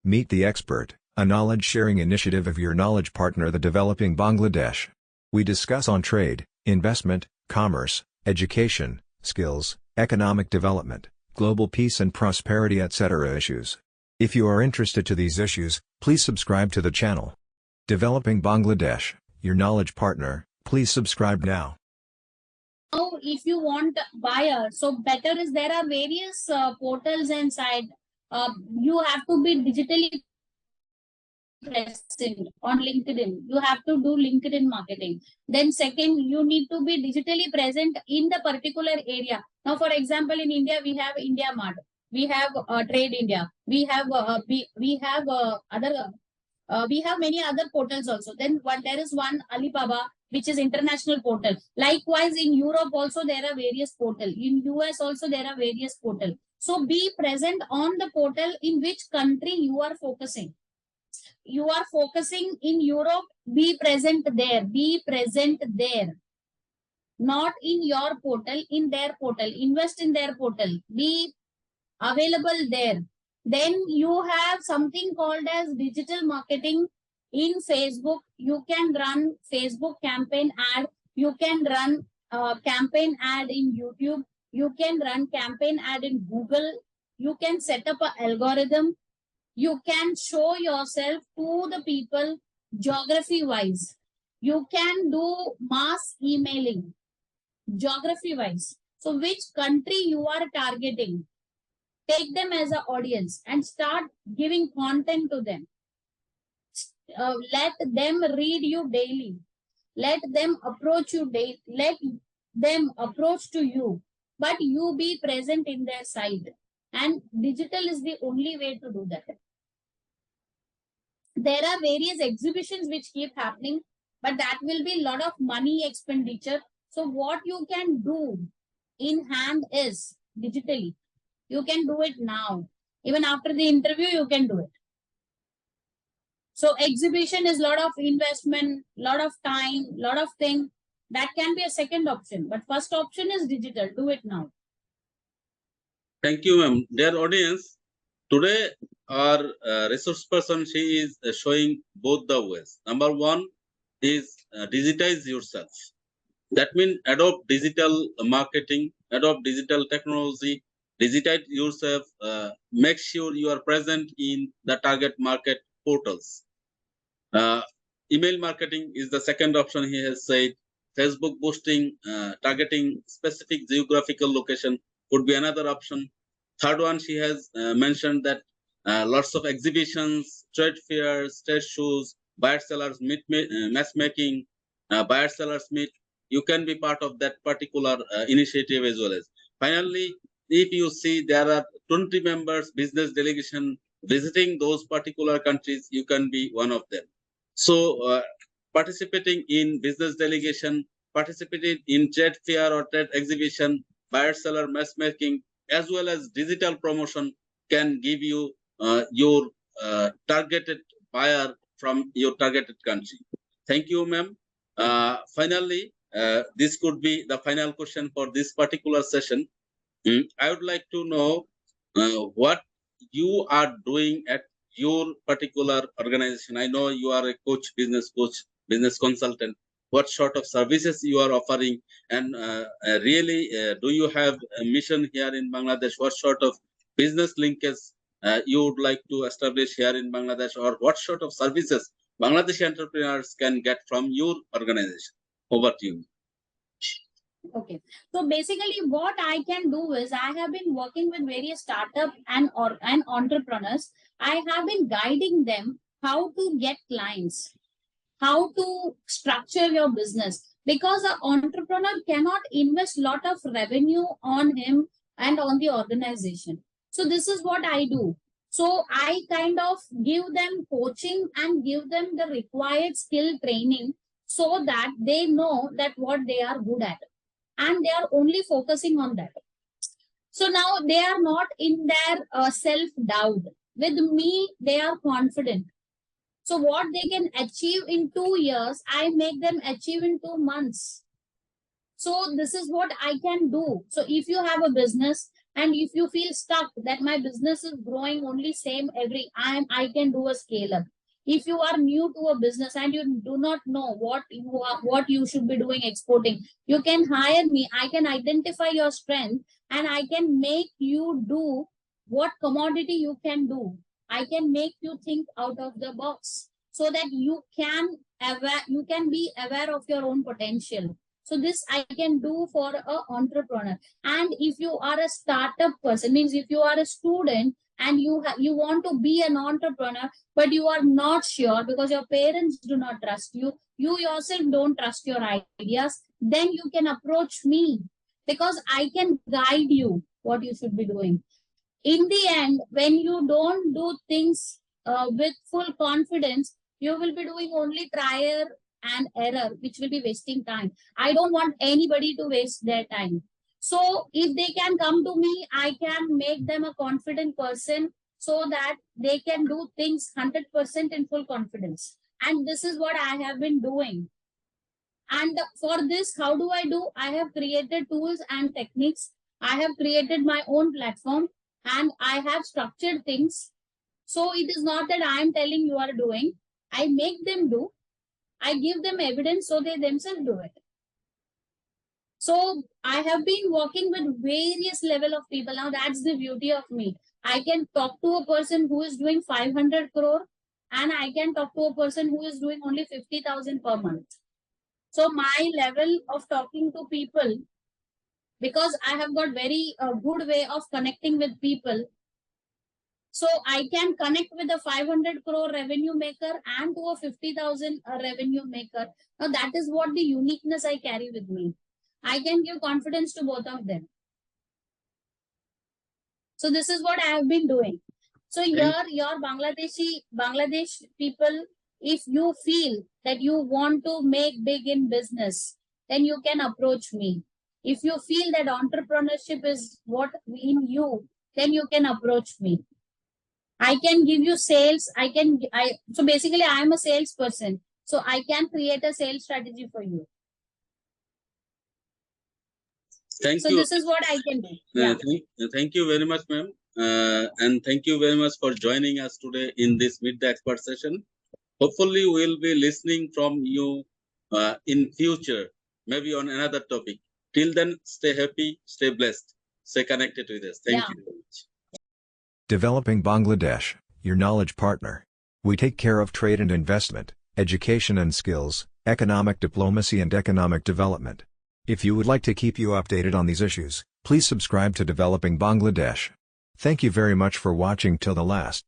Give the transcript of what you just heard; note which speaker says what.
Speaker 1: Meet the Expert, a knowledge-sharing initiative of your knowledge partner, the Developing Bangladesh. We discuss on trade, investment, commerce, education, skills, economic development, global peace and prosperity, etc. issues. If you are interested to these issues, please subscribe to the channel. Developing Bangladesh, your knowledge partner, please subscribe now.
Speaker 2: Now, if you want buyer, so better is there are various portals inside. You have to be digitally present on LinkedIn. You have to do LinkedIn marketing. Then second, you need to be digitally present in the particular area. Now, for example, in India, we have India Mart. We have Trade India. We have we have many other portals also. Then there is one Alibaba, which is international portal. Likewise, in Europe also there are various portals. In US also there are various portals. So be present on the portal in which country you are focusing. You are focusing in Europe, be present there. Be present there. Not in your portal, in their portal. Invest in their portal. Be available there. Then you have something called as digital marketing in Facebook. You can run Facebook campaign ad. You can run campaign ad in YouTube. You can run campaign ad in Google. You can set up an algorithm. You can show yourself to the people geography wise. You can do mass emailing geography wise. So which country you are targeting? Take them as an audience and start giving content to them. Let them read you daily. Let them approach you daily. Let them approach to you. But you be present in their side. And digital is the only way to do that. There are various exhibitions which keep happening, but that will be a lot of money expenditure. So what you can do in hand is digitally. You can do it now. Even after the interview, you can do it. So exhibition is a lot of investment, lot of time, lot of things. That can be a second option. But first option is digital. Do it now.
Speaker 3: Thank you, ma'am. Dear audience, today our resource person, she is showing both the ways. Number one is digitize yourself. That means adopt digital marketing, adopt digital technology, digitize yourself, make sure you are present in the target market portals. Email marketing is the second option he has said. Facebook boosting, targeting specific geographical location could be another option. Third one, she has mentioned that lots of exhibitions, trade fairs, trade shows, buyer-sellers meet, matchmaking, buyer-sellers meet. You can be part of that particular initiative as well as. Finally, if you see there are 20 members, business delegation visiting those particular countries, you can be one of them. So participating in business delegation, participating in trade fair or trade exhibition, buyer-seller matchmaking, as well as digital promotion can give you your targeted buyer from your targeted country. Thank you, ma'am. Finally, this could be the final question for this particular session. I would like to know what you are doing at your particular organization. I know you are a coach, business consultant. What sort of services you are offering, and really, do you have a mission here in Bangladesh? What sort of business linkage you would like to establish here in Bangladesh, or what sort of services Bangladeshi entrepreneurs can get from your organization? Over to you.
Speaker 2: Okay, so basically what I can do is I have been working with various startups and entrepreneurs. I have been guiding them how to get clients, how to structure your business, because an entrepreneur cannot invest a lot of revenue on him and on the organization. So this is what I do. So I kind of give them coaching and give them the required skill training so that they know that what they are good at. And they are only focusing on that. So now they are not in their self-doubt. With me, they are confident. So what they can achieve in 2 years, I make them achieve in 2 months. So this is what I can do. So if you have a business, And if you feel stuck that my business is growing only same I can do a scale up. If you are new to a business and you do not know what you should be doing exporting, you can hire me. I can identify your strength and I can make you do what commodity you can do. I can make you think out of the box so that you can be aware of your own potential. So this I can do for a entrepreneur. And if you are a startup person, means if you are a student and you want to be an entrepreneur, but you are not sure because your parents do not trust you, you yourself don't trust your ideas, then you can approach me because I can guide you what you should be doing. In the end, when you don't do things with full confidence, you will be doing only trial and error, which will be wasting time. I don't want anybody to waste their time. So if they can come to me, I can make them a confident person so that they can do things 100% in full confidence. And this is what I have been doing. And for this, how do I do? I have created tools and techniques. I have created my own platform and I have structured things. So it is not that I am telling you are doing. I make them do. I give them evidence so they themselves do it. So I have been working with various level of people. Now that's the beauty of me. I can talk to a person who is doing 500 crore and I can talk to a person who is doing only 50,000 per month. So my level of talking to people, because I have got very good way of connecting with people. So I can connect with a 500 crore revenue maker and to a 50,000 revenue maker. Now that is what the uniqueness I carry with me. I can give confidence to both of them. So this is what I have been doing. So here, your Bangladesh people, if you feel that you want to make big in business, then you can approach me. If you feel that entrepreneurship is what in you, then you can approach me. I can give you sales. So basically I am a salesperson. So I can create a sales strategy for you.
Speaker 3: Thank
Speaker 2: so
Speaker 3: you.
Speaker 2: This is what I can do. Yeah.
Speaker 3: Thank you very much, ma'am. And thank you very much for joining us today in this Meet the Expert session. Hopefully, we'll be listening from you in future, maybe on another topic. Till then, stay happy, stay blessed, stay connected with us. Thank you very much.
Speaker 1: Developing Bangladesh, your knowledge partner. We take care of trade and investment, education and skills, economic diplomacy and economic development. If you would like to keep you updated on these issues, please subscribe to Developing Bangladesh. Thank you very much for watching till the last.